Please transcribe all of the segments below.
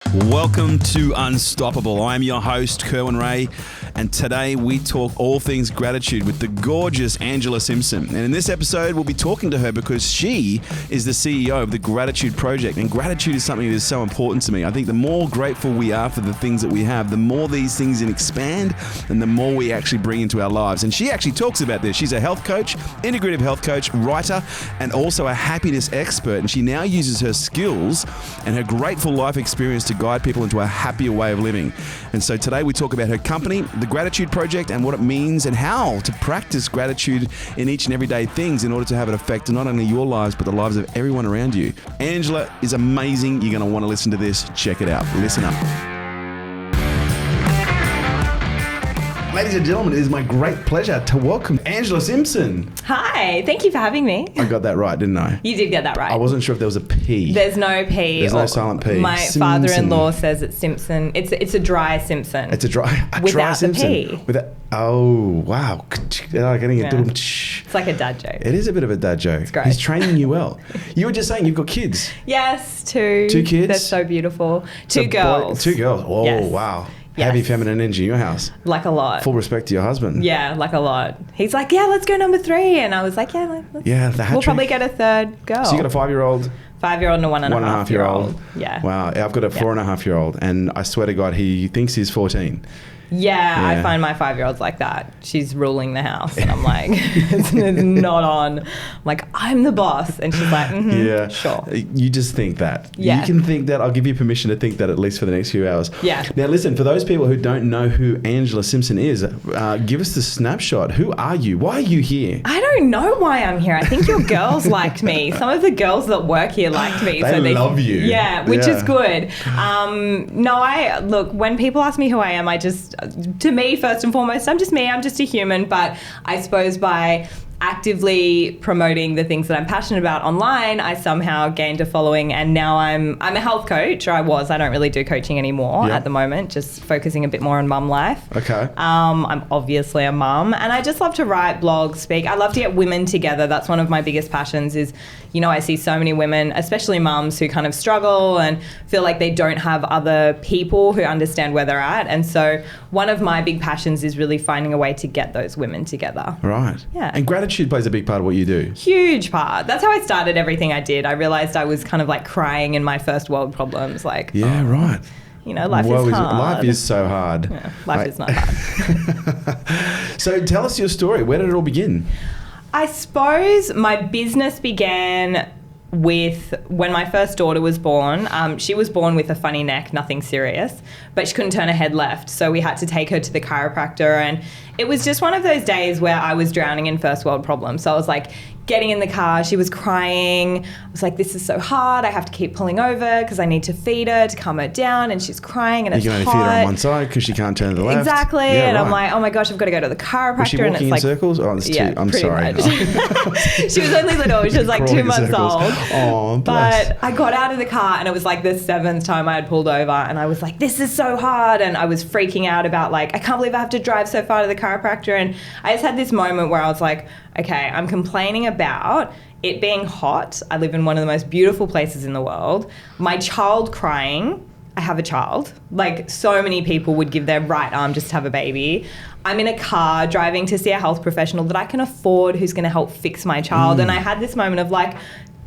Welcome to Unstoppable. I'm your host, Kerwin Ray, and today we talk all things gratitude with the gorgeous Angela Simson. And in this episode, we'll be talking to her because she is the CEO of the Gratitude Project, and gratitude is something that is so important to me. I think the more grateful we are for the things that we have, the more these things expand and the more we actually bring into our lives. And she actually talks about this. She's a health coach, integrative health coach, writer, and also a happiness expert. And she now uses her skills and her grateful life experience to guide people into a happier way of living. And so today we talk about her company, the Gratitude Project, and what it means and how to practice gratitude in each and everyday things in order to have an effect on not only your lives, but the lives of everyone around you. Angela is amazing. You're going to want to listen to this. Check it out. Listen up. Ladies and gentlemen, it is my great pleasure to welcome Angela Simson. Hi, thank you for having me. I got that right, didn't I? You did get that right. I wasn't sure if there was a P. There's no P. There's no silent P. My Simson. father-in-law says it's Simpson. It's a dry Simpson. It's a dry without Simpson. The P. Oh, wow. Getting Yeah. It's like a dad joke. It is a bit of a dad joke. It's great. He's training you well. You were just saying you've got kids. Yes, two. Two kids? They're so beautiful. Two girls. Two girls. Oh, Yes. wow. Yes. Heavy feminine energy in your house. Like a lot. Full respect to your husband. Yeah, like a lot. He's like, yeah, let's go number 3. And I was like, yeah, the hat we'll trick. probably get a third girl. So you got a 5-year-old? 5-year-old and a one and a half year old. Yeah. Wow. I've got a 4.5-year-old, and I swear to God, he thinks he's 14. Yeah, I find my 5-year-old's like that. She's ruling the house, and I'm like, it's not on. I'm like, I'm the boss, and she's like, Yeah, sure. You just think that. Yeah. You can think that. I'll give you permission to think that at least for the next few hours. Yeah. Now, listen, for those people who don't know who Angela Simson is, give us the snapshot. Who are you? Why are you here? I don't know why I'm here. I think your girls liked me. Some of the girls that work here liked me. They love you. Yeah, which is good. Look, when people ask me who I am, to me, first and foremost, I'm just me. I'm just a human. But I suppose by actively promoting the things that I'm passionate about online, I somehow gained a following, and now I'm a health coach, or I was. I don't really do coaching anymore at the moment, just focusing a bit more on mum life. Okay. I'm obviously a mum, and I just love to write, blog, speak. I love to get women together. That's one of my biggest passions is, I see so many women, especially mums, who kind of struggle and feel like they don't have other people who understand where they're at. And so one of my big passions is really finding a way to get those women together. Right. Yeah. And gratitude plays a big part of what you do. Huge part. That's how I started everything I did. I realized I was kind of like crying in my first world problems. Like, yeah, right. Life is hard. Life is so hard. Yeah, life is not hard. So tell us your story. Where did it all begin? I suppose my business began with when my first daughter was born. She was born with a funny neck, nothing serious, but she couldn't turn her head left. So we had to take her to the chiropractor, and it was just one of those days where I was drowning in first world problems. So I was like getting in the car, she was crying. I was like, this is so hard. I have to keep pulling over because I need to feed her to calm her down, and she's crying and it's hot. You can only feed her on one side because she can't turn to the left. Exactly. Yeah, and right. I'm like, oh my gosh, I've got to go to the chiropractor. Was she walking in circles? Oh, I'm pretty sorry. much. She was only little. She was like 2 months old. Oh, bless. But I got out of the car, and it was like the 7th time I had pulled over, and I was like, this is so hard. And I was freaking out about like, I can't believe I have to drive so far to the chiropractor. And I just had this moment where I was like, okay, I'm complaining about it being hot. I live in one of the most beautiful places in the world. My child crying. I have a child. Like, so many people would give their right arm just to have a baby. I'm in a car driving to see a health professional that I can afford who's going to help fix my child. And I had this moment of like,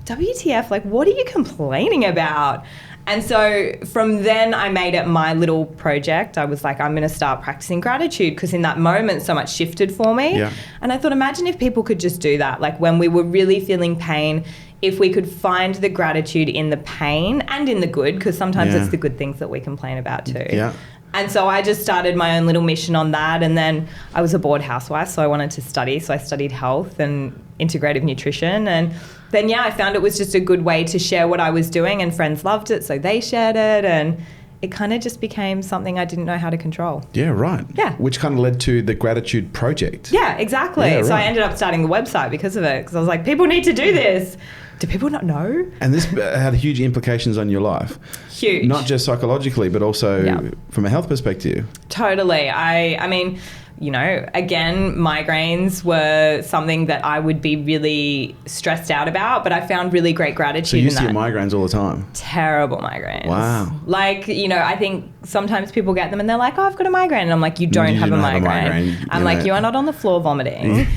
WTF, like, what are you complaining about? And so from then I made it my little project. I was like, I'm going to start practicing gratitude, because in that moment so much shifted for me. Yeah. And I thought, imagine if people could just do that. Like when we were really feeling pain, if we could find the gratitude in the pain and in the good, because sometimes it's the good things that we complain about too. Yeah. And so I just started my own little mission on that. And then I was a bored housewife, so I wanted to study. So I studied health and integrative nutrition. And then, I found it was just a good way to share what I was doing, and friends loved it, so they shared it. And it kind of just became something I didn't know how to control. Yeah, right. Yeah. Which kind of led to the Gratitude Project. Yeah, exactly. Yeah, So I right. ended up starting the website because of it, because I was like, people need to do this. Do people not know? And this had huge implications on your life. Huge. Not just psychologically, but also Yeah. from a health perspective. Totally. I mean, you know, again, migraines were something that I would be really stressed out about, but I found really great gratitude So you in used to that. get migraines all the time. Terrible migraines. Wow. Like, you know, I think sometimes people get them and they're like, oh, I've got a migraine. And I'm like, you don't have a migraine. I'm like, you are not on the floor vomiting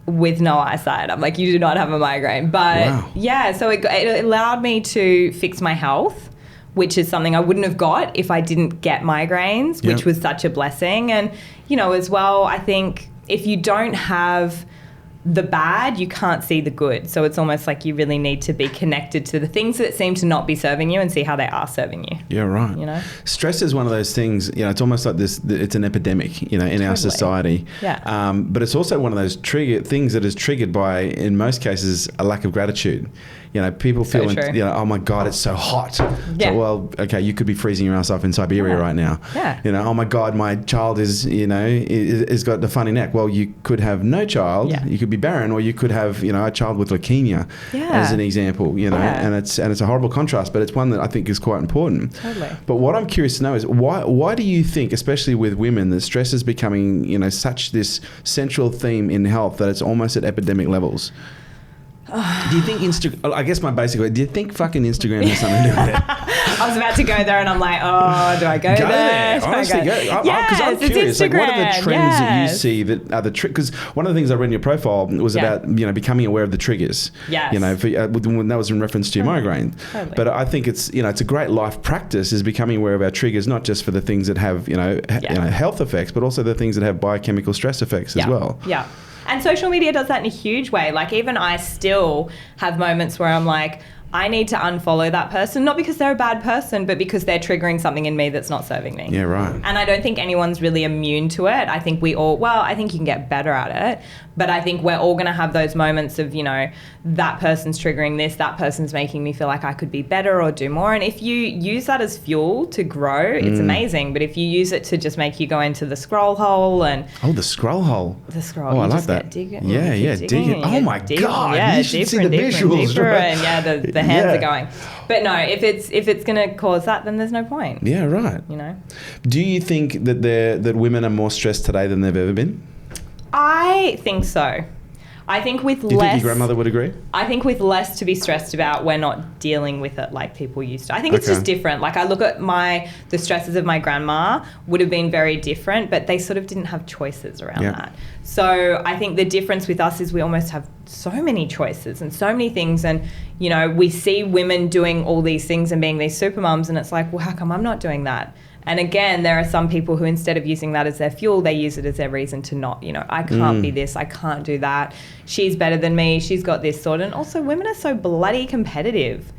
with no eyesight. I'm like, you do not have a migraine. But Wow. yeah, so it allowed me to fix my health, which is something I wouldn't have got if I didn't get migraines, which Yep. was such a blessing. And, you know, as well, I think if you don't have the bad, you can't see the good. So it's almost like you really need to be connected to the things that seem to not be serving you and see how they are serving you. Yeah, right. You know? Stress is one of those things, you know, it's almost like this, it's an epidemic, you know, in our Totally. society. Yeah. But it's also one of those things that is triggered by, in most cases, a lack of gratitude. You know, people So feel, true. you know, oh my God, it's so hot. Yeah. So, well, okay, you could be freezing your ass off in Siberia Yeah. right now. Yeah. You know, oh my God, my child is, you know, is got the funny neck. Well, you could have no child. Yeah. You could be barren, or you could have, you know, a child with leukemia, Yeah. as an example. You know, Yeah. and it's a horrible contrast, but it's one that I think is quite important. Totally. But what I'm curious to know is why do you think, especially with women, that stress is becoming, you know, such this central theme in health that it's almost at epidemic levels? Do you think I guess my basic way, do you think fucking Instagram has something to do with it? I was about to go there and I'm like, oh, do I go there? Do I Honestly, go. Because I'm it's curious. Like, what are the Instagram, trends that you yes. see that are the because one of the things I read in your profile was Yeah. about, you know, becoming aware of the triggers. Yes. You know, when that was in reference to your migraine. Totally. But I think it's, you know, it's a great life practice is becoming aware of our triggers, not just for the things that have, you know, health effects, but also the things that have biochemical stress effects as well. Yeah. And social media does that in a huge way. Like, even I still have moments where I'm like, I need to unfollow that person, not because they're a bad person, but because they're triggering something in me that's not serving me. Yeah, right. And I don't think anyone's really immune to it. I think I think you can get better at it, but I think we're all going to have those moments of, you know, that person's triggering this, that person's making me feel like I could be better or do more. And if you use that as fuel to grow, it's amazing. But if you use it to just make you go into the scroll hole and... Oh, the scroll hole. The scroll. Oh, I you like just that. get digging, Yeah, you yeah, keep digging. and you Oh my get deeper, God, yeah, you should see deeper the and deeper and visuals, deeper, right? and yeah, the hands Yeah. are going. But no, if it's going to cause that, then there's no point. Yeah, right. You know. Do you think that women are more stressed today than they've ever been? I think so. I think with Do you less... think your grandmother would agree? I think with less to be stressed about, we're not dealing with it like people used to. I think it's Okay. just different. Like, I look at the stresses of my grandma would have been very different, but they sort of didn't have choices around Yeah. that. So I think the difference with us is we almost have so many choices and so many things. And, you know, we see women doing all these things and being these super mums, and it's like, well, how come I'm not doing that? And again, there are some people who, instead of using that as their fuel, they use it as their reason to not, you know, I can't be this, I can't do that. She's better than me, she's got this sort. And also, women are so bloody competitive.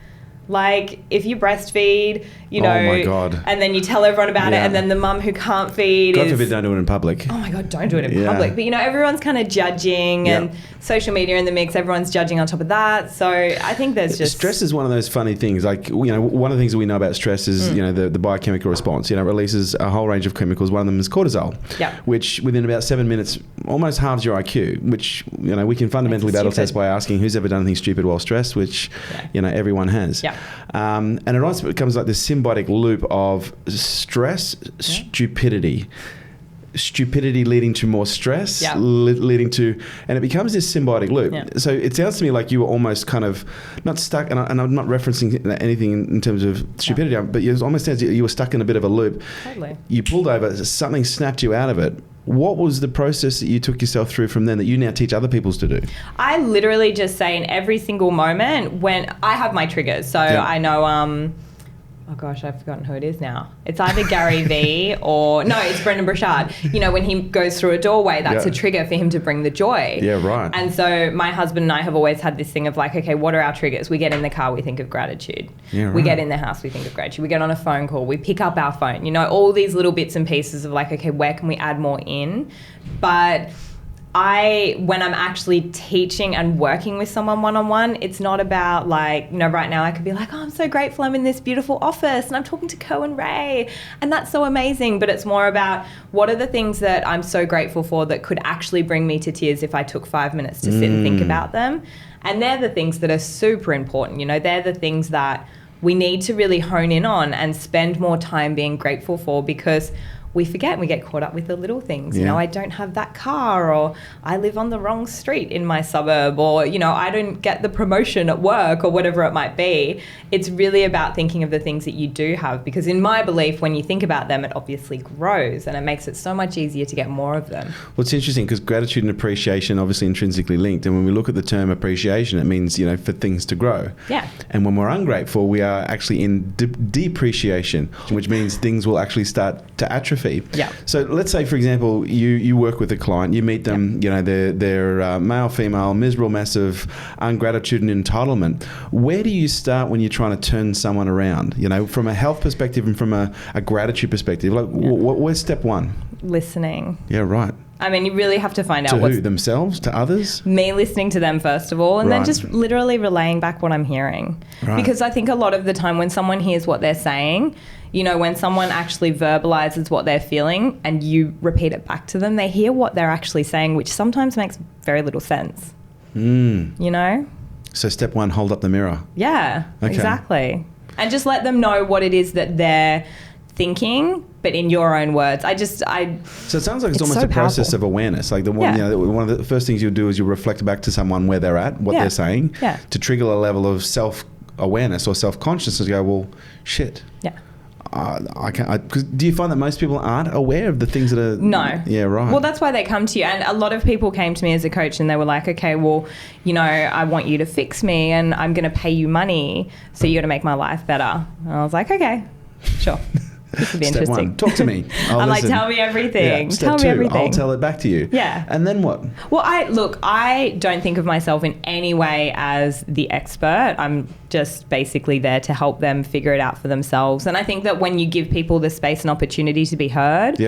Like, if you breastfeed, you know, Oh my God. and then you tell everyone about Yeah. it, and then the mum who can't feed God is... forbid, don't do it in public. Oh my God, don't do it in Yeah. public. But, you know, everyone's kind of judging, Yep. and social media in the mix, everyone's judging on top of that. So I think there's just... Stress is one of those funny things. Like, you know, one of the things that we know about stress is, you know, the biochemical response. You know, it releases a whole range of chemicals. One of them is cortisol, Yep. which within about 7 minutes almost halves your IQ, which, you know, we can fundamentally battle test by asking who's ever done anything stupid while stressed, which, Yeah. you know, everyone has. Yeah. And it also becomes like this symbiotic loop of stress, stupidity leading to more stress, Yeah. leading to, and it becomes this symbiotic loop. Yeah. So it sounds to me like you were almost kind of not stuck, and I'm not referencing anything in terms of stupidity, but it almost sounds you were stuck in a bit of a loop. Totally. You pulled over, something snapped you out of it. What was the process that you took yourself through from then that you now teach other peoples to do? I literally just say in every single moment when I have my triggers. So Yeah. I know, oh gosh, I've forgotten who it is now. It's either Gary Vee or, no, it's Brendan Burchard. You know, when he goes through a doorway, that's Yeah. a trigger for him to bring the joy. Yeah, right. And so my husband and I have always had this thing of like, okay, what are our triggers? We get in the car, we think of gratitude. Yeah, We right. get in the house, we think of gratitude. We get on a phone call, we pick up our phone. You know, all these little bits and pieces of like, okay, where can we add more in? But when I'm actually teaching and working with someone one-on-one, it's not about like, you know, right now I could be like, oh, I'm so grateful I'm in this beautiful office and I'm talking to Kerwin Ray and that's so amazing. But it's more about what are the things that I'm so grateful for that could actually bring me to tears if I took 5 minutes to sit and think about them. And they're the things that are super important. You know, they're the things that we need to really hone in on and spend more time being grateful for, because we forget and we get caught up with the little things. You know, I don't have that car, or I live on the wrong street in my suburb, or, you know, I don't get the promotion at work, or whatever it might be. It's really about thinking of the things that you do have, because in my belief, when you think about them, it obviously grows and it makes it so much easier to get more of them. Well, it's interesting because gratitude and appreciation obviously intrinsically linked. And when we look at the term appreciation, it means, you know, for things to grow. Yeah. And when we're ungrateful, we are actually in depreciation, which means things will actually start to atrophy. Yeah. So let's say, for example, you work with a client, you meet them, you know, they're male, female, miserable mess of ungratitude and entitlement. Where do you start when you're trying to turn someone around, you know, from a health perspective and from a gratitude perspective? Like, where's step one? Listening. Yeah, right. I mean, you really have to find out to who, themselves, to others? Me listening to them first of all, and then just literally relaying back what I'm hearing. Right. Because I think a lot of the time when someone hears what they're saying, you know, when someone actually verbalizes what they're feeling and you repeat it back to them, they hear what they're actually saying, which sometimes makes very little sense. You know? So step one, hold up the mirror. Yeah, exactly. And just let them know what it is that they're thinking, but in your own words. So it sounds like it's almost a process of awareness. Like one of the first things you'll do is you'll reflect back to someone where they're at, what they're saying, to trigger a level of self-awareness or self-consciousness. Go, well, shit. Yeah. Cause do you find that most people aren't aware of the things that are... No. Yeah, right. Well, that's why they come to you. And a lot of people came to me as a coach and they were like, okay, well, you know, I want you to fix me and I'm going to pay you money, so you're going to make my life better. And I was like, okay, sure. This would be Step interesting. One, talk to me. I'm like, tell me everything. Yeah. Step tell me two, everything. I'll tell it back to you. Yeah. And then what? Well, I don't think of myself in any way as the expert. I'm just basically there to help them figure it out for themselves. And I think that when you give people the space and opportunity to be heard,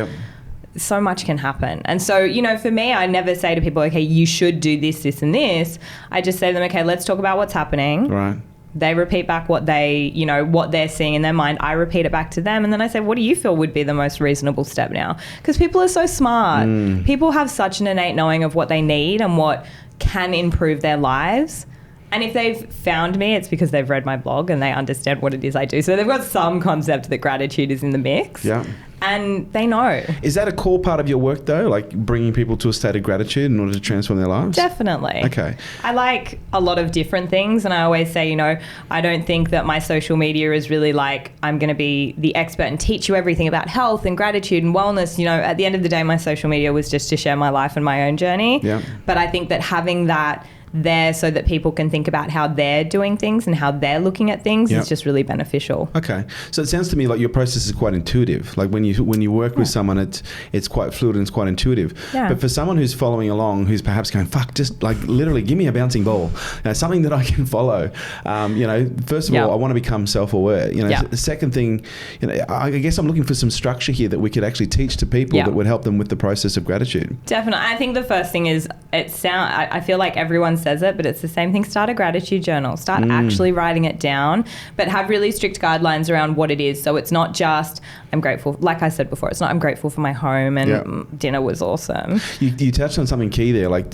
so much can happen. And so, you know, for me, I never say to people, okay, you should do this, this, and this. I just say to them, okay, let's talk about what's happening. Right. They repeat back what they're seeing in their mind. I repeat it back to them. And then I say, what do you feel would be the most reasonable step now? Because people are so smart. People have such an innate knowing of what they need and what can improve their lives. And if they've found me, it's because they've read my blog and they understand what it is I do. So they've got some concept that gratitude is in the mix. Yeah. And they know. Is that a core part of your work, though? Like bringing people to a state of gratitude in order to transform their lives? Definitely. Okay. I like a lot of different things. And I always say, you know, I don't think that my social media is really like, I'm going to be the expert and teach you everything about health and gratitude and wellness. You know, at the end of the day, my social media was just to share my life and my own journey. Yeah. But I think that having that there so that people can think about how they're doing things and how they're looking at things is just really beneficial. Okay. So it sounds to me like your process is quite intuitive. Like when you work with someone, it's quite fluid and it's quite intuitive. Yeah. But for someone who's following along, who's perhaps going, fuck, just like literally give me a bouncing ball, you know, something that I can follow. You know, first of all, I want to become self-aware. You know, the second thing, you know, I guess I'm looking for some structure here that we could actually teach to people that would help them with the process of gratitude. Definitely. I think the first thing is I feel like everyone says it, but it's the same thing. Start a gratitude journal. Start actually writing it down, but have really strict guidelines around what it is. So it's not just, I'm grateful, like I said before, it's not I'm grateful for my home and dinner was awesome. You touched on something key there, like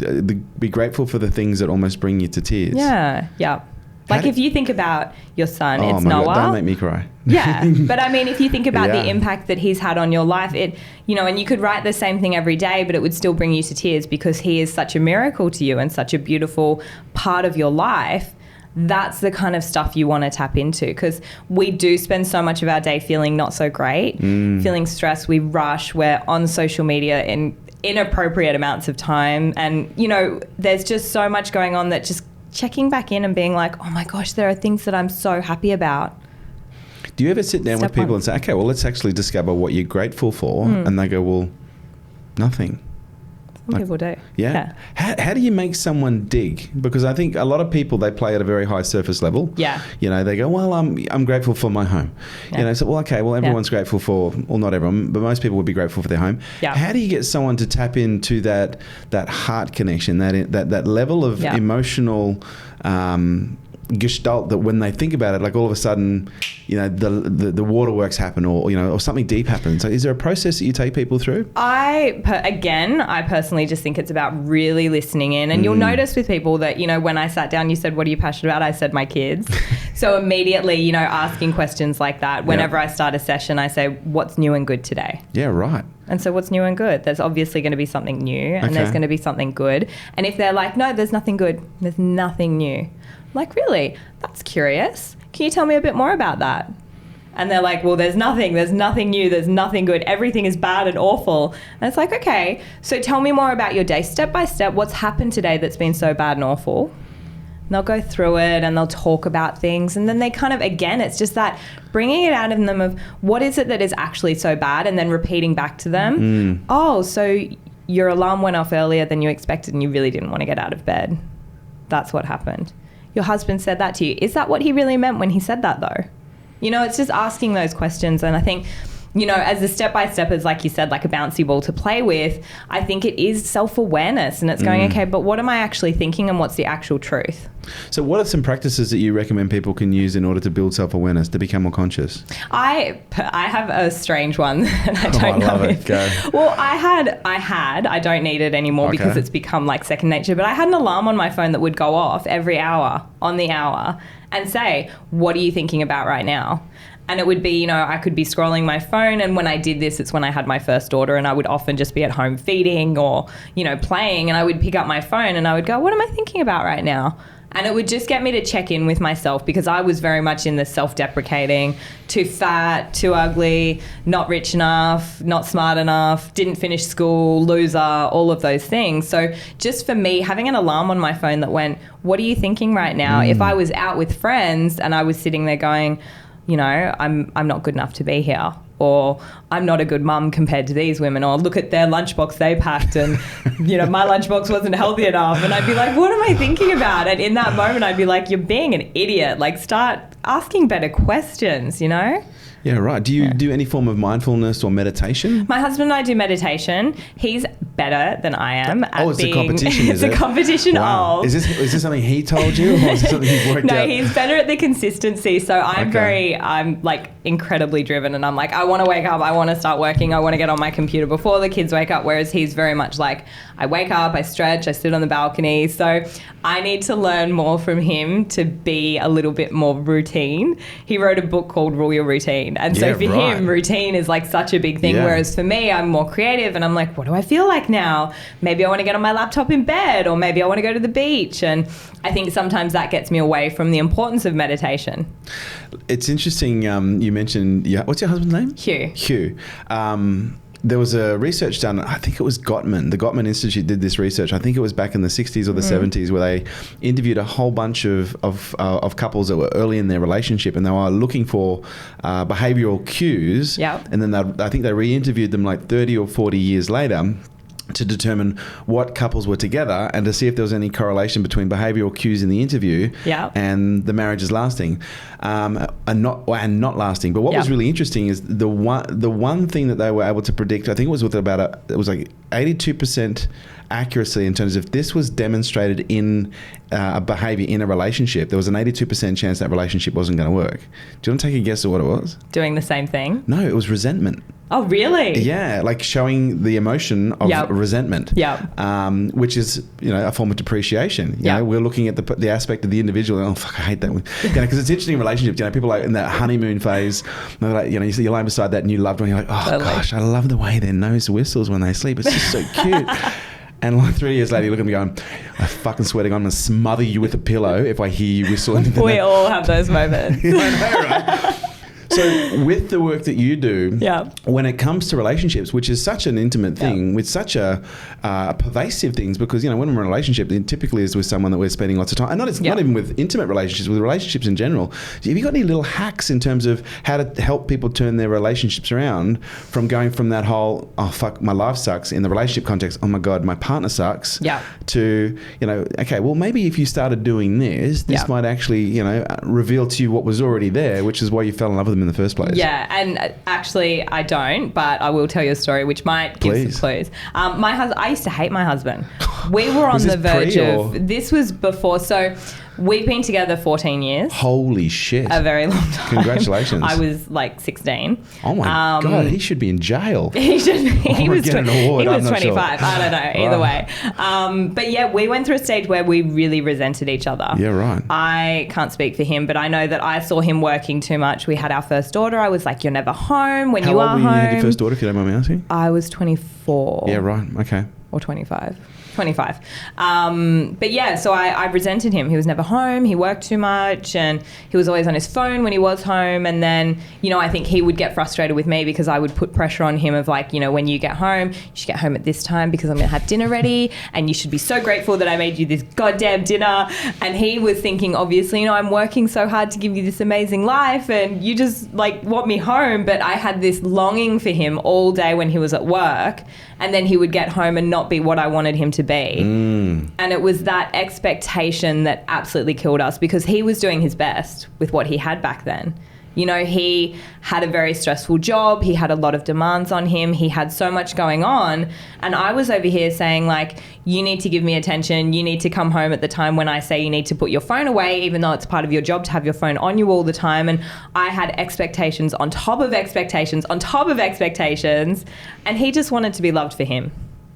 be grateful for the things that almost bring you to tears. Yeah, yeah. Like if you think about your son, it's Noah. God, don't make me cry. Yeah, but I mean, if you think about the impact that he's had on your life, you know, and you could write the same thing every day, but it would still bring you to tears because he is such a miracle to you and such a beautiful part of your life. That's the kind of stuff you want to tap into, because we do spend so much of our day feeling not so great, feeling stressed. We rush. We're on social media in inappropriate amounts of time. And, you know, there's just so much going on that just checking back in and being like, oh my gosh, there are things that I'm so happy about. Do you ever sit down with people and say, okay, well, let's actually discover what you're grateful for? And they go, well, nothing. Some people do. Yeah. How do you make someone dig? Because I think a lot of people, they play at a very high surface level. Yeah. You know, they go, well, I'm grateful for my home. Yeah. You know, so, well, okay, well, everyone's grateful for, well, not everyone, but most people would be grateful for their home. Yeah. How do you get someone to tap into that heart connection, that level of emotional gestalt that when they think about it, like all of a sudden, you know, the waterworks happen, or, you know, or something deep happens. So is there a process that you take people through? I personally just think it's about really listening in. And you'll notice with people that, you know, when I sat down, you said, what are you passionate about? I said, my kids. So immediately, you know, asking questions like that, whenever I start a session, I say, what's new and good today? Yeah, right. And so what's new and good? There's obviously going to be something new, and there's going to be something good. And if they're like, no, there's nothing good, there's nothing new. I'm like, really? That's curious. Can you tell me a bit more about that? And they're like, well, there's nothing new, there's nothing good. Everything is bad and awful. And it's like, okay, so tell me more about your day, step by step. What's happened today that's been so bad and awful? And they'll go through it and they'll talk about things. And then they kind of, again, it's just that bringing it out of them of what is it that is actually so bad, and then repeating back to them, oh, so your alarm went off earlier than you expected and you really didn't want to get out of bed. That's what happened. Your husband said that to you. Is that what he really meant when he said that, though? You know, it's just asking those questions. And I think, you know, as the step-by-step is, like you said, like a bouncy ball to play with, I think it is self-awareness, and it's going, okay, but what am I actually thinking and what's the actual truth? So what are some practices that you recommend people can use in order to build self-awareness, to become more conscious? I have a strange one that I don't know. Love it. Go. Well, I don't need it anymore because it's become like second nature, but I had an alarm on my phone that would go off every hour on the hour and say, what are you thinking about right now? And it would be, you know, I could be scrolling my phone, and when I did this, it's when I had my first daughter, and I would often just be at home feeding or, you know, playing, and I would pick up my phone and I would go, what am I thinking about right now? And it would just get me to check in with myself, because I was very much in the self-deprecating, too fat, too ugly, not rich enough, not smart enough, didn't finish school, loser, all of those things. So just for me, having an alarm on my phone that went, what are you thinking right now? If I was out with friends and I was sitting there going, you know, I'm not good enough to be here, or I'm not a good mum compared to these women, or look at their lunchbox they packed, and, you know, my lunchbox wasn't healthy enough. And I'd be like, what am I thinking about? And in that moment, I'd be like, you're being an idiot. Like, start asking better questions, you know? Yeah, right. Do you do any form of mindfulness or meditation? My husband and I do meditation. He's better than I am at it's a competition, is it? It's a competition Wow. of... Is this something he told you, or is this something you've worked out? No, he's better at the consistency. So I'm like incredibly driven, and I'm like, I want to wake up, I want to start working, I want to get on my computer before the kids wake up, whereas he's very much like, I wake up, I stretch, I sit on the balcony. So I need to learn more from him to be a little bit more routine. He wrote a book called Rule Your Routine. And so for him, routine is like such a big thing. Yeah. Whereas for me, I'm more creative, and I'm like, what do I feel like now? Maybe I want to get on my laptop in bed, or maybe I want to go to the beach. And I think sometimes that gets me away from the importance of meditation. It's interesting. You mentioned, what's your husband's name? Hugh. There was a research done, I think it was Gottman. The Gottman Institute did this research. I think it was back in the 60s or the 70s, where they interviewed a whole bunch of couples that were early in their relationship, and they were looking for behavioural cues. Yep. And then I think they re-interviewed them like 30 or 40 years later to determine what couples were together, and to see if there was any correlation between behavioural cues in the interview and the marriages lasting, and not lasting. But what was really interesting is the one thing that they were able to predict, I think it was with it was like 82% accuracy in terms of this was demonstrated in a behaviour in a relationship. There was an 82% chance that relationship wasn't going to work. Do you want to take a guess at what it was? Doing the same thing? No, it was resentment. Oh, really? Yeah, like showing the emotion of resentment, which is, you know, a form of depreciation. You know, we're looking at the aspect of the individual. Oh, fuck, I hate that one. You know, because it's interesting in relationships. You know, people like in that honeymoon phase, they're like, you know, you're lying beside that new loved one. You're like, oh gosh, I love the way their nose whistles when they sleep. It's just so cute. And like 3 years later, you look at me going, I fucking swear to God, I'm going to smother you with a pillow if I hear you whistle. We all have those moments. I know, right? So with the work that you do, Yeah. when it comes to relationships, which is such an intimate thing, with such a pervasive things, because, when we're in a relationship, it typically is with someone that we're spending lots of time, and not even with intimate relationships, with relationships in general. Have you got any little hacks in terms of how to help people turn their relationships around from going from that whole, oh, fuck, my life sucks, in the relationship context, oh my God, my partner sucks, to, okay, well, maybe if you started doing this might actually, reveal to you what was already there, which is why you fell in love with them in the first place. Yeah, and actually I don't, but I will tell you a story which might give some clues. My husband, I used to hate my husband. We were on the verge of, this was before, so we've been together 14 years. Holy shit. A very long time. Congratulations. I was like 16. Oh my God, he should be in jail. He should be. He was get an award. He was I'm not 25. Sure. I don't know. Either way. But yeah, we went through a stage where we really resented each other. Yeah, right. I can't speak for him, but I know that I saw him working too much. We had our first daughter. I was like, you're never home when you are home. How old were you had your first daughter, if you don't mind me asking? I was 24. Yeah, right. Okay. Or 25. 25. But yeah, so I resented him. He was never home. He worked too much and he was always on his phone when he was home. And then, I think he would get frustrated with me because I would put pressure on him of like, when you get home, you should get home at this time because I'm going to have dinner ready and you should be so grateful that I made you this goddamn dinner. And he was thinking, obviously, I'm working so hard to give you this amazing life and you just like want me home. But I had this longing for him all day when he was at work. And then he would get home and not be what I wanted him to be. And it was that expectation that absolutely killed us because he was doing his best with what he had back then. He had a very stressful job. He had a lot of demands on him. He had so much going on. And I was over here saying like, you need to give me attention. You need to come home at the time when I say you need to put your phone away, even though it's part of your job to have your phone on you all the time. And I had expectations on top of expectations on top of expectations. And he just wanted to be loved for him.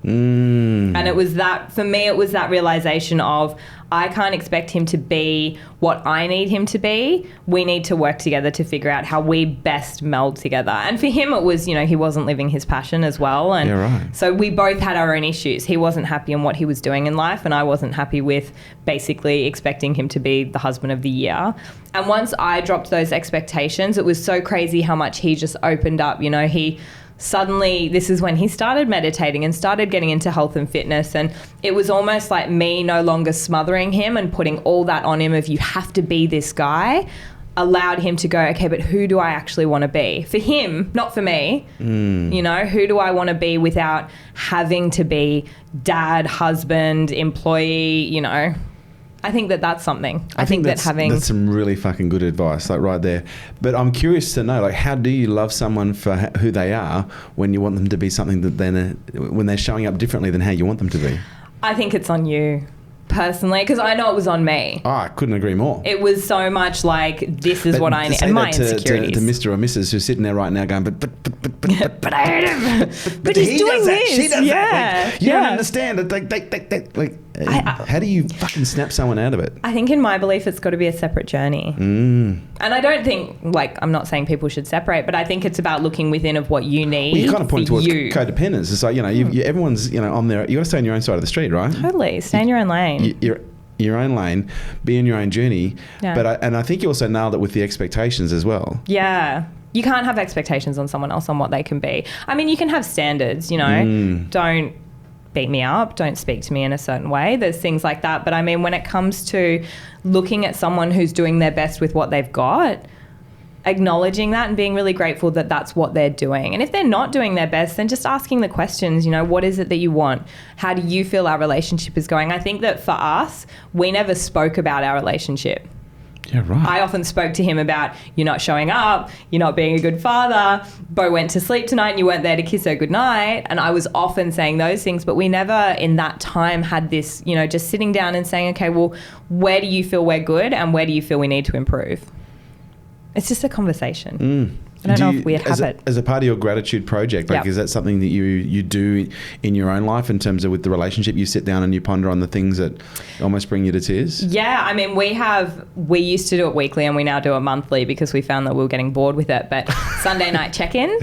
And it was that, for me, it was that realization of I can't expect him to be what I need him to be. We need to work together to figure out how we best meld together. And for him, it was, he wasn't living his passion as well. And so we both had our own issues. He wasn't happy in what he was doing in life and I wasn't happy with basically expecting him to be the husband of the year. And once I dropped those expectations, it was so crazy how much he just opened up. He suddenly, this is when he started meditating and started getting into health and fitness. And it was almost like me no longer smothering him and putting all that on him of you have to be this guy, allowed him to go, okay, but who do I actually want to be? For him, not for me. Who do I want to be without having to be dad, husband, employee, I think that's something. I think that's some really fucking good advice, like right there. But I'm curious to know, like, how do you love someone for who they are when you want them to be something that when they're showing up differently than how you want them to be? I think it's on you. Personally, because I know it was on me. Oh, I couldn't agree more. It was so much like, this is what I need. And my insecurities. To Mr. or Mrs. who's sitting there right now going, but I hate him. But he's doing this. She does that. Like, you don't understand. How do you fucking snap someone out of it? I think in my belief, it's got to be a separate journey. And I don't think, I'm not saying people should separate, but I think it's about looking within of what you need. Well, you kind of point towards codependence. It's like, everyone's, on there. You got to stay on your own side of the street, right? Totally. Stay in your own lane. Your own lane, be in your own journey. Yeah. But I think you also nailed it with the expectations as well. Yeah. You can't have expectations on someone else on what they can be. I mean, you can have standards, Don't beat me up, don't speak to me in a certain way. There's things like that. But I mean, when it comes to looking at someone who's doing their best with what they've got, acknowledging that and being really grateful that that's what they're doing. And if they're not doing their best, then just asking the questions, what is it that you want? How do you feel our relationship is going? I think that for us, we never spoke about our relationship. Yeah, right. I often spoke to him about, you're not showing up, you're not being a good father, Bo went to sleep tonight and you weren't there to kiss her goodnight. And I was often saying those things, but we never in that time had this, just sitting down and saying, okay, well, where do you feel we're good and where do you feel we need to improve? It's just a conversation. I don't know if we have it. As a part of your gratitude project, is that something that you do in your own life in terms of with the relationship? You sit down and you ponder on the things that almost bring you to tears? Yeah, I mean, we used to do it weekly and we now do it monthly because we found that we were getting bored with it. But Sunday night check-ins.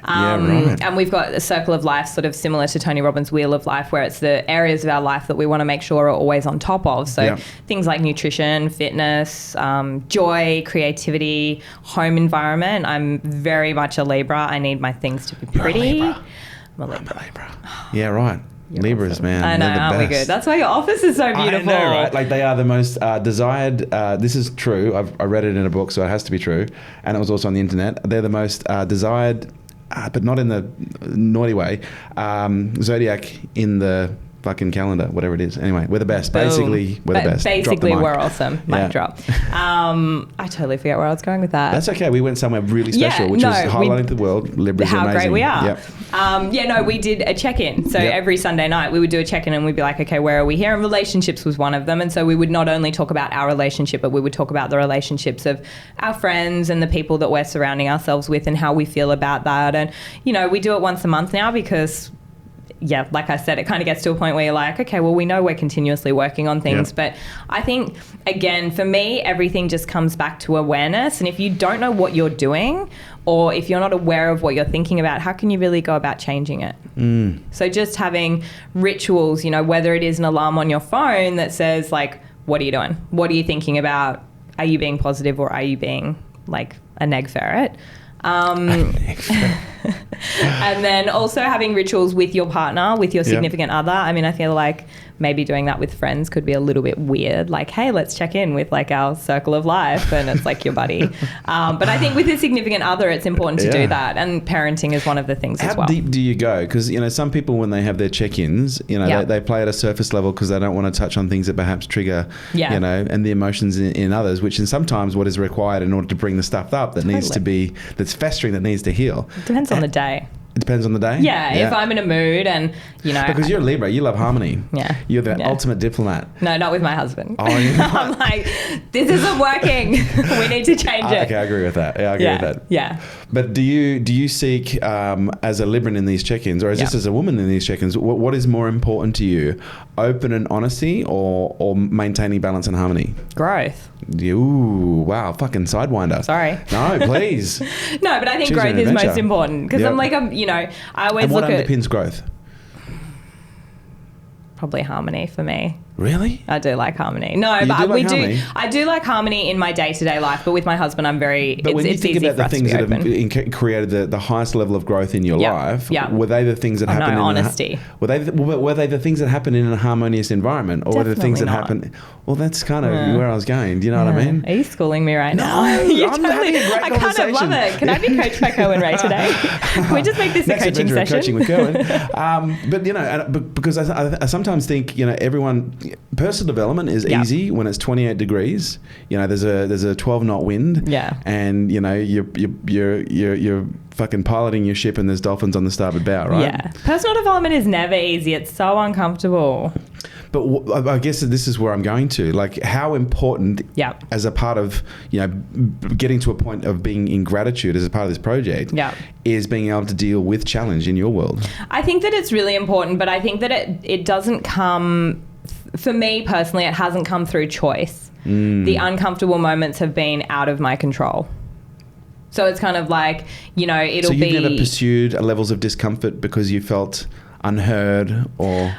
Right. And we've got a circle of life sort of similar to Tony Robbins' Wheel of Life, where it's the areas of our life that we want to make sure are always on top of. So things like nutrition, fitness, joy, creativity, home environment. I'm very much a Libra. I need my things to be pretty. I'm a Libra. Yeah, right. Libras, awesome. man. I know, they're the aren't we best. good? That's why your office is so beautiful. I know, right? Like they are the most desired. This is true. I read it in a book, so it has to be true. And it was also on the internet. They're the most desired, but not in the naughty way, zodiac in the fucking calendar, whatever it is. Anyway, we're the best. Boom. Basically, we're the best. Basically, we're awesome. Yeah. Mic drop. I totally forget where I was going with that. That's okay. We went somewhere really special, which was highlighting to the world. Libras how are amazing. great we are. Yep. We did a check-in. So every Sunday night we would do a check-in and we'd be like, okay, where are we here? And relationships was one of them. And so we would not only talk about our relationship, but we would talk about the relationships of our friends and the people that we're surrounding ourselves with and how we feel about that. And, we do it once a month now because like I said, it kind of gets to a point where you're like, okay, well, we know we're continuously working on things. But I think, again, for me, everything just comes back to awareness. And if you don't know what you're doing or if you're not aware of what you're thinking about, how can you really go about changing it? So just having rituals, whether it is an alarm on your phone that says, like, what are you doing? What are you thinking about? Are you being positive or are you being like a neg ferret? And then also having rituals with your partner, with your significant other. I mean, I feel like maybe doing that with friends could be a little bit weird. Like, hey, let's check in with like our circle of life and it's like your buddy. But I think with a significant other, it's important to do that. And parenting is one of the things as well. How deep do you go? Because, some people when they have their check-ins, they play at a surface level because they don't want to touch on things that perhaps trigger, and the emotions in others, which is sometimes what is required in order to bring the stuff up that needs to be, that's festering, that needs to heal. It depends on the day. It depends on the day? Yeah, if I'm in a mood and, Because you're a Libra, you love harmony. Yeah. You're the ultimate diplomat. No, not with my husband. Oh, you're not. I'm like, this isn't working. We need to change it. Okay, I agree with that. Yeah, I agree with that. Yeah. But do you seek, as a Libran in these check-ins, or just as a woman in these check-ins, what is more important to you? Open and honesty or maintaining balance and harmony? Growth. Ooh, wow, fucking sidewinder. Sorry. No, please. No, but I think growth is most important because I'm like, I always look at... And what underpins growth? Probably harmony for me. Really? I do like harmony. No, but I do like harmony in my day-to-day life, but with my husband, I'm very... But when you think about the things that have created the highest level of growth in your life, were they the things that happened in... honesty. Were they the things that happened in a harmonious environment? Or were the things that happened... Well, that's kind of where I was going. Do you know what I mean? Are you schooling me right now? No, I'm having a great conversation. I kind of love it. Can I be coached by Kerwin Ray today? Can we just make this a coaching session? Coaching with Kerwin. But because I sometimes think, everyone... Personal development is easy when it's 28 degrees. There's a 12 knot wind. Yeah. And you're fucking piloting your ship and there's dolphins on the starboard bow, right? Yeah. Personal development is never easy. It's so uncomfortable. But I guess this is where I'm going to. Like, how important, as a part of, getting to a point of being in gratitude as a part of this project, is being able to deal with challenge in your world? I think that it's really important, but I think that it doesn't come... For me personally, it hasn't come through choice. The uncomfortable moments have been out of my control. So it's kind of like, it'll be... So you've never pursued levels of discomfort because you felt unheard or...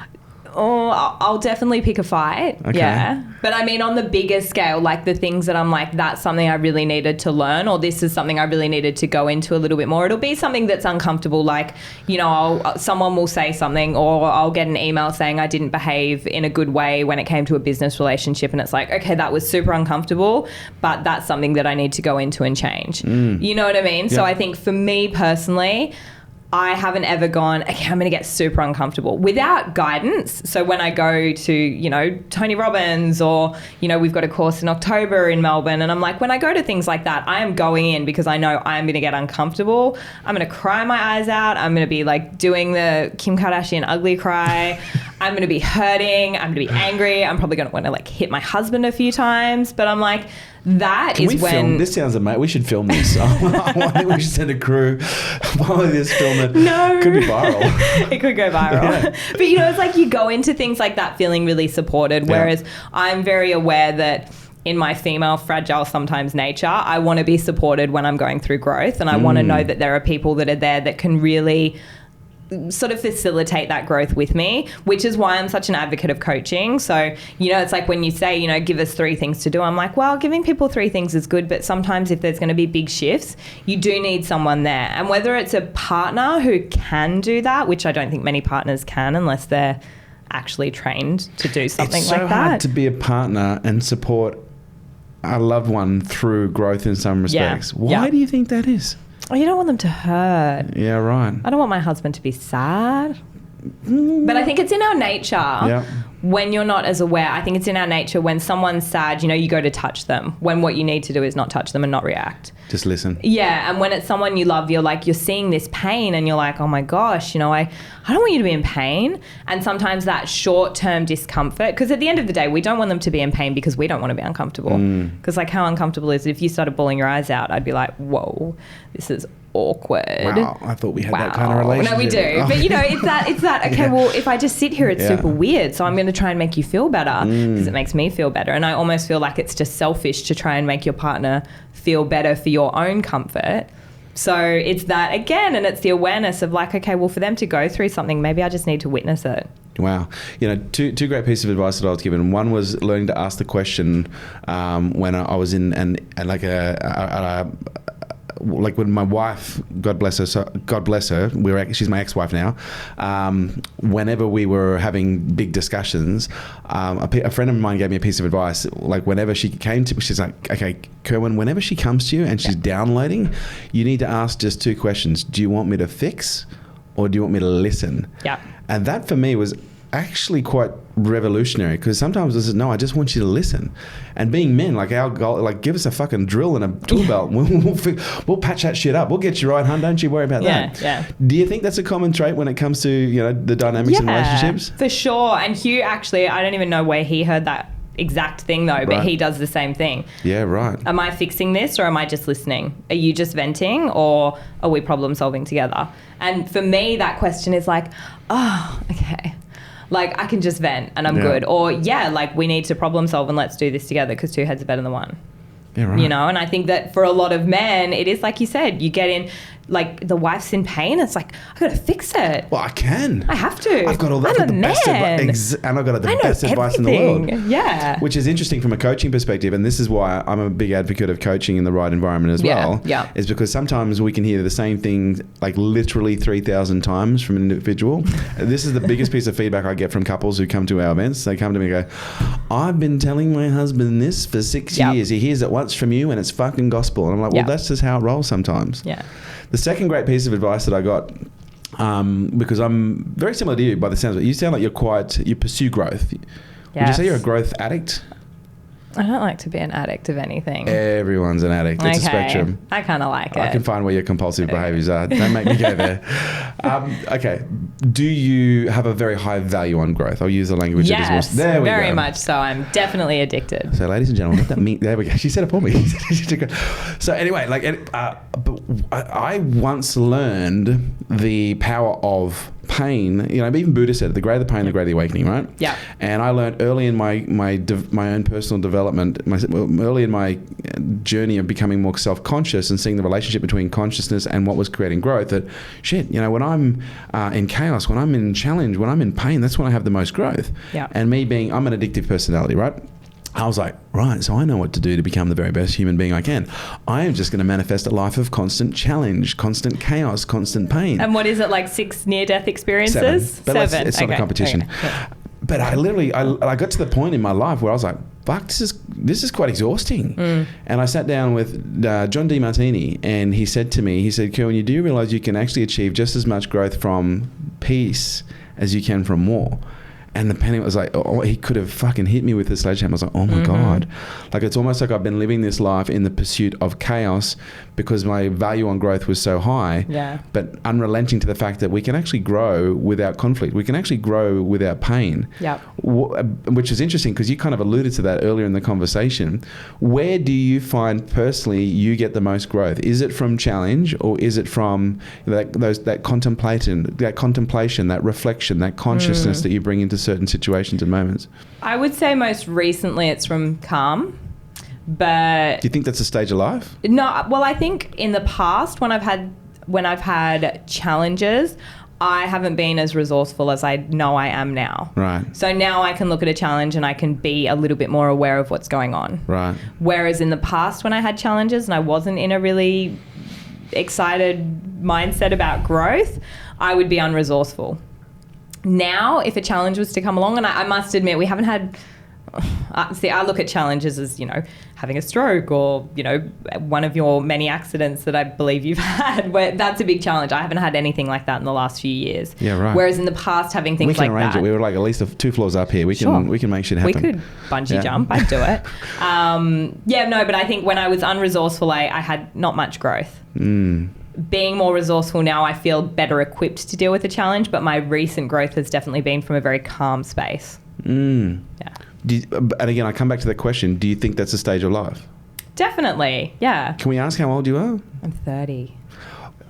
Oh, I'll definitely pick a fight. Okay. Yeah. But I mean, on the bigger scale, like the things that I'm like, that's something I really needed to learn, or this is something I really needed to go into a little bit more. It'll be something that's uncomfortable. Like, someone will say something, or I'll get an email saying I didn't behave in a good way when it came to a business relationship. And it's like, okay, that was super uncomfortable, but that's something that I need to go into and change. You know what I mean? Yeah. So I think for me personally, I haven't ever gone, okay, I'm going to get super uncomfortable without guidance. So when I go to, Tony Robbins or, we've got a course in October in Melbourne, and I'm like, when I go to things like that, I am going in because I know I'm going to get uncomfortable. I'm going to cry my eyes out. I'm going to be like doing the Kim Kardashian ugly cry. I'm going to be hurting. I'm going to be angry. I'm probably going to want to like hit my husband a few times. But I'm like, this sounds amazing. We should film this. I think we should send a crew, follow this, film it. No. Could be viral. It could go viral. Yeah. But it's like you go into things like that feeling really supported, whereas I'm very aware that in my female fragile sometimes nature, I want to be supported when I'm going through growth, and I want to know that there are people that are there that can really sort of facilitate that growth with me, which is why I'm such an advocate of coaching. So, it's like when you say, give us 3 things to do, I'm like, well, giving people 3 things is good, but sometimes if there's going to be big shifts, you do need someone there. And whether it's a partner who can do that, which I don't think many partners can unless they're actually trained to do something like that. It's so hard to be a partner and support a loved one through growth in some respects. Why do you think that is? Oh, you don't want them to hurt. Yeah, right. I don't want my husband to be sad. But I think it's in our nature when you're not as aware. I think it's in our nature when someone's sad, you go to touch them when what you need to do is not touch them and not react. Just listen. Yeah, and when it's someone you love, you're seeing this pain and you're like, oh my gosh, I don't want you to be in pain. And sometimes that short-term discomfort, because at the end of the day, we don't want them to be in pain because we don't want to be uncomfortable. Because how uncomfortable is it if you started bawling your eyes out? I'd be like, whoa, this is awkward. Wow, I thought we had that kind of relationship. No, we do. But it's that, okay, well, if I just sit here, it's super weird. So I'm going to try and make you feel better because it makes me feel better. And I almost feel like it's just selfish to try and make your partner feel better for your own comfort. So it's that again, and it's the awareness of like, okay, well, for them to go through something, maybe I just need to witness it. Wow. Two great pieces of advice that I was given. One was learning to ask the question when I was in like when my wife, God bless her, she's my ex-wife now. Whenever we were having big discussions, a friend of mine gave me a piece of advice. Like whenever she came to me, she's like, okay, Kerwin, whenever she comes to you and she's downloading, you need to ask just 2 questions. Do you want me to fix or do you want me to listen? Yeah. And that for me was actually quite revolutionary, because sometimes I said, no, I just want you to listen. And being men, like our goal, like give us a fucking drill and a tool belt. We'll patch that shit up. We'll get you right, hun. Don't you worry about that. Yeah. Do you think that's a common trait when it comes to, the dynamics in relationships? For sure. And Hugh, actually, I don't even know where he heard that exact thing though, but he does the same thing. Yeah, right. Am I fixing this or am I just listening? Are you just venting or are we problem solving together? And for me, that question is like, oh, okay. Like I can just vent and I'm good. Or like we need to problem solve and let's do this together because 2 heads are better than 1. Yeah, right. And I think that for a lot of men, it is like you said, you get in, like the wife's in pain. It's like, I got to fix it. Well, I can. I have to. I've got all that. I'm a man. And I've got the best advice in the world. Yeah. Which is interesting from a coaching perspective. And this is why I'm a big advocate of coaching in the right environment as well. Yeah. Is because sometimes we can hear the same thing like literally 3,000 times from an individual. This is the biggest piece of feedback I get from couples who come to our events. They come to me and go, I've been telling my husband this for 6 years. He hears it once from you and it's fucking gospel. And I'm like, well, that's just how it rolls sometimes. Yeah. The second great piece of advice that I got, because I'm very similar to you by the sounds of it, you sound like you pursue growth. Yes. Would you say you're a growth addict? I don't like to be an addict of anything. Everyone's an addict. It's a spectrum. I kind of like it. I can find where your compulsive behaviours are. Don't make me go there. Okay. Do you have a very high value on growth? I'll use the language that is more... There we go. Very much so. I'm definitely addicted. So, ladies and gentlemen, what that means... There we go. She said it for me. So, anyway, I once learned the power of pain. Even Buddha said it, the greater the pain, the greater the awakening, right? Yeah. And I learned early in my own personal development, early in my journey of becoming more self-conscious and seeing the relationship between consciousness and what was creating growth, that shit, when I'm in chaos, when I'm in challenge, when I'm in pain, that's when I have the most growth. Yeah. And I'm an addictive personality, right? I was like, right, so I know what to do to become the very best human being I can. I am just going to manifest a life of constant challenge, constant chaos, constant pain. And what is it, like 6 near-death experiences? 7. But 7. It's not a competition. Okay. But I got to the point in my life where I was like, fuck, this is quite exhausting. And I sat down with John DeMartini, and he said to me, Kerwin, you do realize you can actually achieve just as much growth from peace as you can from war. And the panic was like, he could have fucking hit me with the sledgehammer. I was like, oh my God. Like, it's almost like I've been living this life in the pursuit of chaos because my value on growth was so high. Yeah. But unrelenting to the fact that we can actually grow without conflict. We can actually grow without pain. Yeah. Which is interesting because you kind of alluded to that earlier in the conversation. Where do you find personally you get the most growth? Is it from challenge, or is it from that contemplation, that reflection, that consciousness that you bring into certain situations and moments? I would say most recently it's from calm. But Do you think that's a stage of life? no, well, I think in the past when I've had challenges, I haven't been as resourceful as I know I am now. Right. So now I can look at a challenge and I can be a little bit more aware of what's going on. Right. Whereas in the past when I had challenges and I wasn't in a really excited mindset about growth, I would be unresourceful. Now, if a challenge was to come along, and I must admit, we haven't had... I look at challenges as, having a stroke or, one of your many accidents that I believe you've had. Where that's a big challenge. I haven't had anything like that in the last few years. Yeah, right. Whereas in the past, having things like that... We can arrange it. We were like at least 2 floors up here. We can make shit happen. We could bungee jump. I'd do it. But I think when I was unresourceful, I had not much growth. Being more resourceful now, I feel better equipped to deal with the challenge, but my recent growth has definitely been from a very calm space. Yeah. And again, I come back to that question. Do you think that's a stage of life? Definitely, yeah. Can we ask how old you are? I'm 30.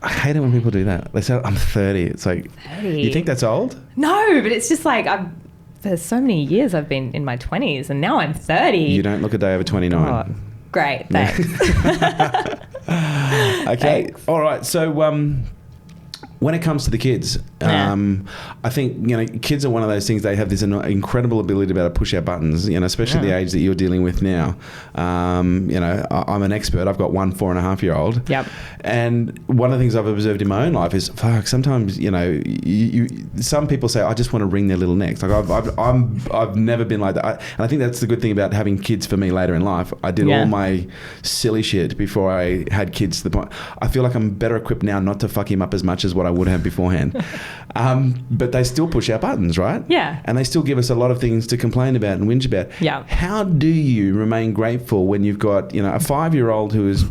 I hate it when people do that. They say, I'm 30. It's like, 30. You think that's old? No, but it's just like, for so many years I've been in my 20s and now I'm 30. You don't look a day over 29. Oh, great, thanks. Okay, Thanks. all right. So when it comes to the kids, I think, kids are one of those things, they have this incredible ability to be able to push our buttons, especially the age that you're dealing with now. I'm an expert. I've got one 4.5-year-old. Yep. And one of the things I've observed in my own life is, sometimes, some people say, I just want to wring their little necks. Like I've never been like that. And I think that's the good thing about having kids for me later in life. I did all my silly shit before I had kids to the point. I feel like I'm better equipped now not to fuck him up as much as what I would have beforehand. But they still push our buttons, right? Yeah. And they still give us a lot of things to complain about and whinge about. Yeah. How do you remain grateful when you've got, a 5-year-old who is,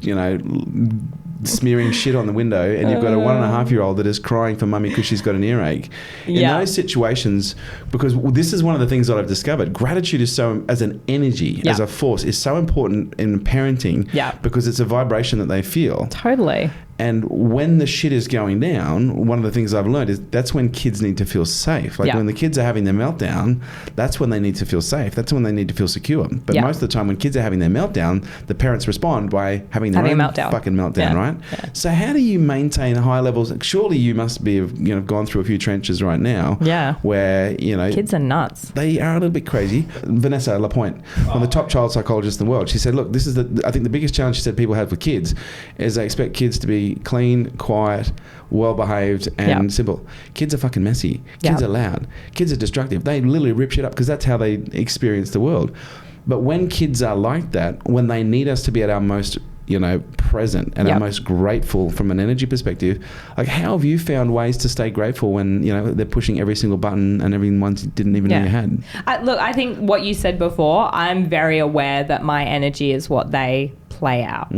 smearing shit on the window, and you've got a 1.5-year-old that is crying for mummy because she's got an earache? In those situations, because this is one of the things that I've discovered, gratitude is so, as an energy, as a force, is so important in parenting because it's a vibration that they feel. Totally. And when the shit is going down, one of the things I've learned is that's when kids need to feel safe. Like when the kids are having their meltdown, that's when they need to feel safe. That's when they need to feel secure. But most of the time when kids are having their meltdown, the parents respond by having their own fucking meltdown, right? Yeah. So how do you maintain high levels? Surely you must be, gone through a few trenches right now. Yeah. Where, kids are nuts. They are a little bit crazy. Vanessa Lapointe, one of the top child psychologists in the world, she said, look, this is I think the biggest challenge she said people have with kids is they expect kids to be clean, quiet, well-behaved, and simple. Kids are fucking messy. Kids are loud. Kids are destructive. They literally rip shit up because that's how they experience the world. But when kids are like that, when they need us to be at our most, present and our most grateful from an energy perspective, like how have you found ways to stay grateful when, they're pushing every single button and everyone didn't even know you had? Look, I think what you said before, I'm very aware that my energy is what they play out.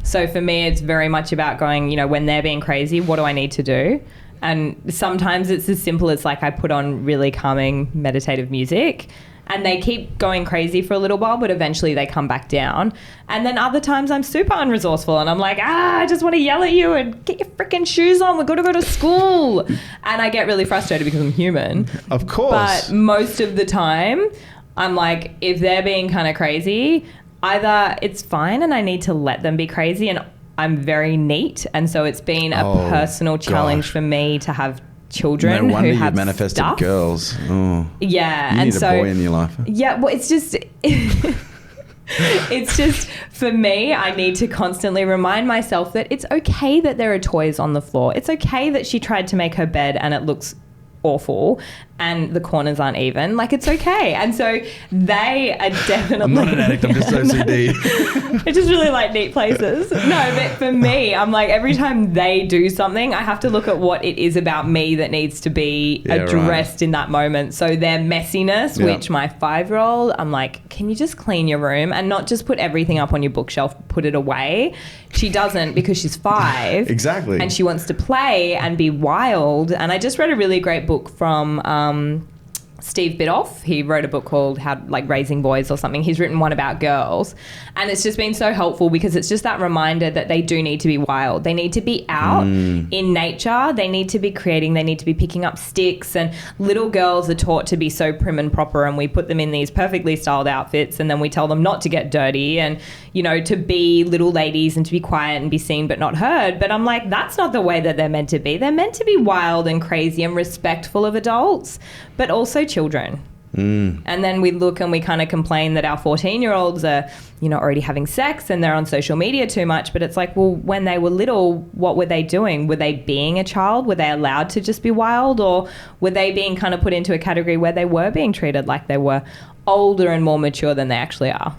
So for me, it's very much about going, when they're being crazy, what do I need to do? And sometimes it's as simple as like I put on really calming meditative music and they keep going crazy for a little while, but eventually they come back down. And then other times I'm super unresourceful and I'm like, I just want to yell at you and get your freaking shoes on. We've got to go to school. And I get really frustrated because I'm human. Of course. But most of the time I'm like, if they're being kind of crazy, either it's fine and I need to let them be crazy, and I'm very neat. And so it's been a personal challenge for me to have children no wonder who have you've manifested stuff. Girls. Oh. Yeah. You need a boy in your life. Yeah. Well, it's just... It's just, for me, I need to constantly remind myself that it's okay that there are toys on the floor. It's okay that she tried to make her bed and it looks awful and the corners aren't even. Like, it's okay. And so they are definitely... I'm not an addict, I'm just OCD. I just really like neat places. No, but for me, I'm like, every time they do something, I have to look at what it is about me that needs to be addressed in that moment. So their messiness, which my 5-year-old, I'm like, can you just clean your room and not just put everything up on your bookshelf, put it away? She doesn't, because she's 5. Exactly. And she wants to play and be wild. And I just read a really great book from Steve Biddulph, he wrote a book called Raising Boys or something. He's written one about girls. And it's just been so helpful because it's just that reminder that they do need to be wild. They need to be out in nature. They need to be creating. They need to be picking up sticks. And little girls are taught to be so prim and proper, and we put them in these perfectly styled outfits, and then we tell them not to get dirty and, you know, to be little ladies and to be quiet and be seen but not heard. But I'm like, that's not the way that they're meant to be. They're meant to be wild and crazy and respectful of adults, but also children. And then we look and we kind of complain that our 14-year-olds are, you know, already having sex and they're on social media too much. But it's like, well, when they were little, what were they doing? Were they being a child? Were they allowed to just be wild? Or were they being kind of put into a category where they were being treated like they were older and more mature than they actually are?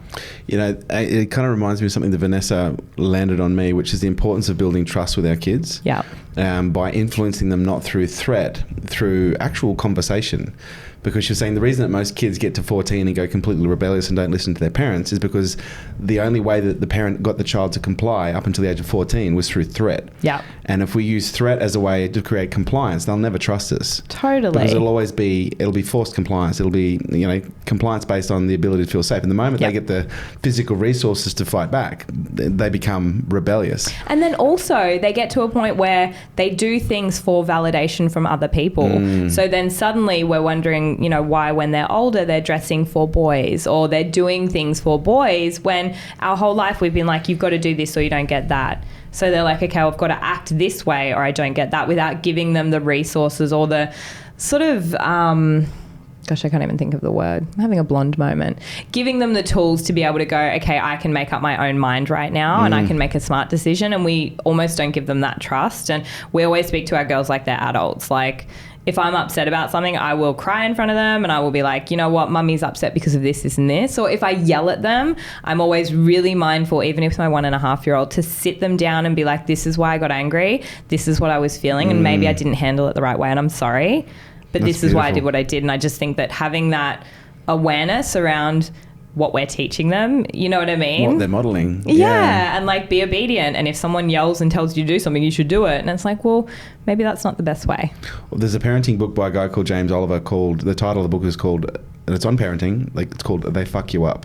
You know, it kind of reminds me of something that Vanessa landed on me, which is the importance of building trust with our kids. Yeah. By influencing them not through threat, through actual conversation. Because you're saying the reason that most kids get to 14 and go completely rebellious and don't listen to their parents is because the only way that the parent got the child to comply up until the age of 14 was through threat. Yeah. And if we use threat as a way to create compliance, they'll never trust us. Totally. Because it'll be forced compliance. It'll be, you know, compliance based on the ability to feel safe. And the moment they get the physical resources to fight back, they become rebellious. And then also they get to a point where they do things for validation from other people. So then suddenly we're wondering, you know, why when they're older they're dressing for boys or they're doing things for boys when our whole life we've been like, you've got to do this or you don't get that. So they're like, okay, I've got to act this way or I don't get that, without giving them the resources or the sort of, gosh, I can't even think of the word. I'm having a blonde moment. Giving them the tools to be able to go, okay, I can make up my own mind right now and I can make a smart decision. And we almost don't give them that trust. And we always speak to our girls like they're adults. Like, if I'm upset about something, I will cry in front of them and I will be like, you know what, mummy's upset because of this, this and this. Or if I yell at them, I'm always really mindful, even if my 1.5-year-old, to sit them down and be like, this is why I got angry. This is what I was feeling. And maybe I didn't handle it the right way and I'm sorry. But this is why I did what I did. And I just think that having that awareness around what we're teaching them, you know what I mean? What they're modeling. Yeah, and like be obedient. And if someone yells and tells you to do something, you should do it. And it's like, well, maybe that's not the best way. Well, there's a parenting book by a guy called James Oliver the title of the book is called, and it's on parenting, it's called They Fuck You Up,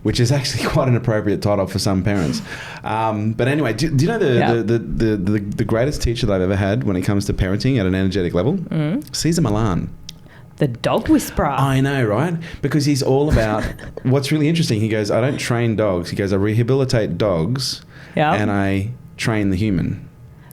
which is actually quite an appropriate title for some parents. But anyway, do you know the greatest teacher that I've ever had when it comes to parenting at an energetic level? Caesar Milan. The dog whisperer. I know, right? Because he's all about, what's really interesting, he goes, I don't train dogs. He goes, I rehabilitate dogs and I train the human.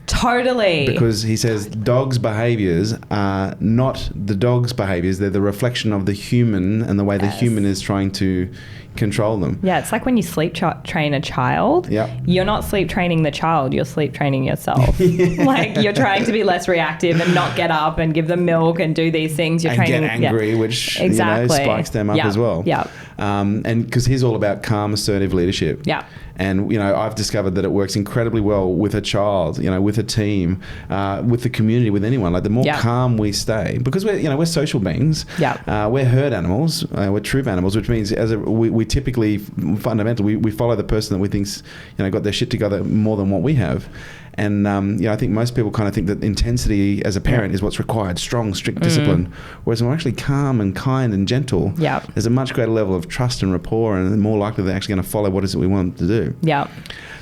Totally. Because he says dogs' behaviours are not the dog's behaviours, they're the reflection of the human and the way the human is trying to control them. Yeah, it's like when you sleep train a child, you're not sleep training the child, you're sleep training yourself. Like you're trying to be less reactive and not get up and give them milk and do these things. You're training, get angry, which you know, spikes them up as well. Yeah. And because he's all about calm, assertive leadership. Yeah. And, you know, I've discovered that it works incredibly well with a child, you know, with a team, with the community, with anyone. Like the more calm we stay, because we're social beings. Yeah. We're herd animals. We're troop animals, which means we typically fundamentally we follow the person that we think's, you know, got their shit together more than what we have. And I think most people kind of think that intensity as a parent is what's required, strong, strict discipline. Whereas when we're actually calm and kind and gentle, there's a much greater level of trust and rapport, and more likely they're actually going to follow what is it we want them to do. Yeah.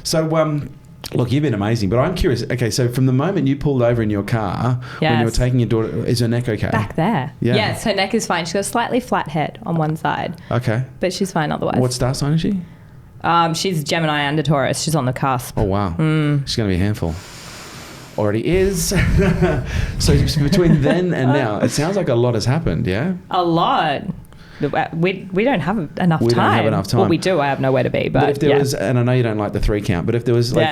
So, look, you've been amazing, but I'm curious. Okay, so from the moment you pulled over in your car, when you were taking your daughter, is her neck okay? Back there. Yeah. Yes, her neck is fine. She's got a slightly flat head on one side. Okay. But she's fine otherwise. What star sign is she? She's Gemini and a Taurus. She's on the cusp. Oh, wow. She's going to be a handful. Already is. So between then and now, it sounds like a lot has happened, yeah? A lot. We don't have enough time. We don't have enough time. Well, we do. I have nowhere to be. But if there was, and I know you don't like the 3 count, but if there was like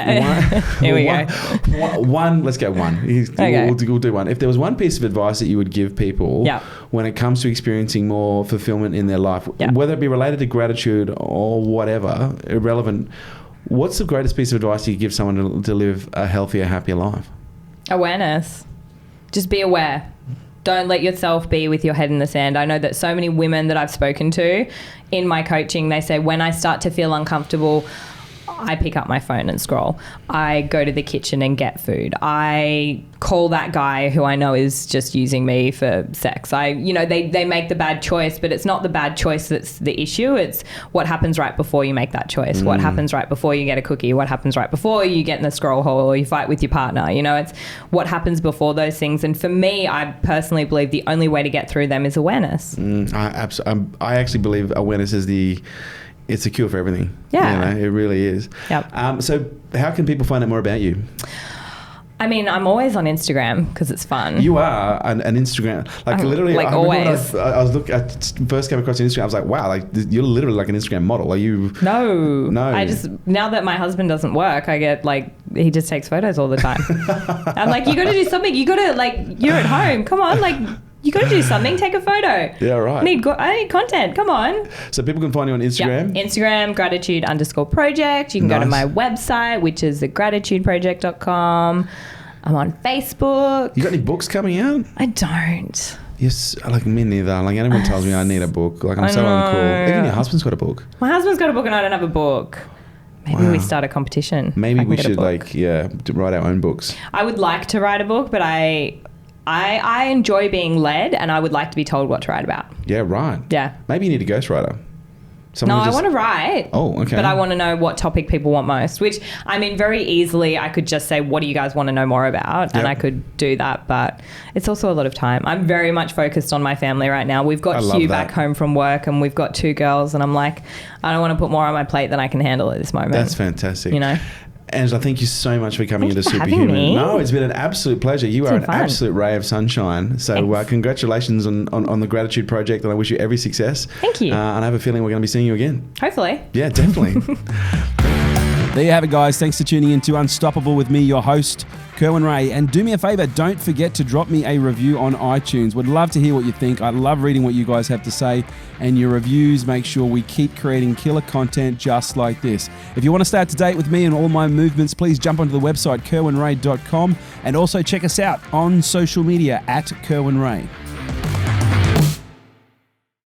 Here we go. one, let's go one. Okay. We'll do one. If there was one piece of advice that you would give people when it comes to experiencing more fulfillment in their life, whether it be related to gratitude or whatever, irrelevant, what's the greatest piece of advice you could give someone to live a healthier, happier life? Awareness. Just be aware. Don't let yourself be with your head in the sand. I know that so many women that I've spoken to in my coaching, they say, when I start to feel uncomfortable, I pick up my phone and scroll. I go to the kitchen and get food. I call that guy who I know is just using me for sex. They make the bad choice, but it's not the bad choice that's the issue. It's what happens right before you make that choice. What happens right before you get a cookie. What happens right before you get in the scroll hole or you fight with your partner. It's what happens before those things. And for me, I personally believe the only way to get through them is awareness. I actually believe awareness is it's a cure for everything. Yeah. It really is. Yep. So how can people find out more about you? I mean, I'm always on Instagram because it's fun. You are an Instagram, literally. Like always. I first came across Instagram. I was like, wow, you're literally like an Instagram model. Are you? No. Now that my husband doesn't work, I get he just takes photos all the time. I'm like, you got to do something. You got to you're at home. Come on, you got to do something. Take a photo. Yeah, right. I need content. Come on. So people can find you on Instagram? Yeah. Instagram, gratitude_project. You can go to my website, which is thegratitudeproject.com. I'm on Facebook. You got any books coming out? I don't. Yes, me neither. Everyone tells me I need a book. I'm so uncool. Even your husband's got a book. My husband's got a book and I don't have a book. Maybe we start a competition. Maybe we should write our own books. I would like to write a book, but I enjoy being led and I would like to be told what to write about. Yeah, right. Yeah. Maybe you need a ghostwriter. I want to write. Oh, okay. But I want to know what topic people want most, which, very easily I could just say, what do you guys want to know more about? And I could do that, but it's also a lot of time. I'm very much focused on my family right now. We've got Hugh back home from work and we've got 2 girls and I'm like, I don't want to put more on my plate than I can handle at this moment. That's fantastic. Angela, thank you so much for coming into Superhuman. No, it's been an absolute pleasure. You are an absolute ray of sunshine. So congratulations on the Gratitude Project, and I wish you every success. Thank you. And I have a feeling we're going to be seeing you again. Hopefully. Yeah, definitely. There you have it, guys. Thanks for tuning in to Unstoppable with me, your host, Kerwin Ray. And do me a favor, don't forget to drop me a review on iTunes. Would love to hear what you think. I love reading what you guys have to say. And your reviews make sure we keep creating killer content just like this. If you want to stay up to date with me and all my movements, please jump onto the website, kerwinray.com. And also check us out on social media at Kerwin Ray.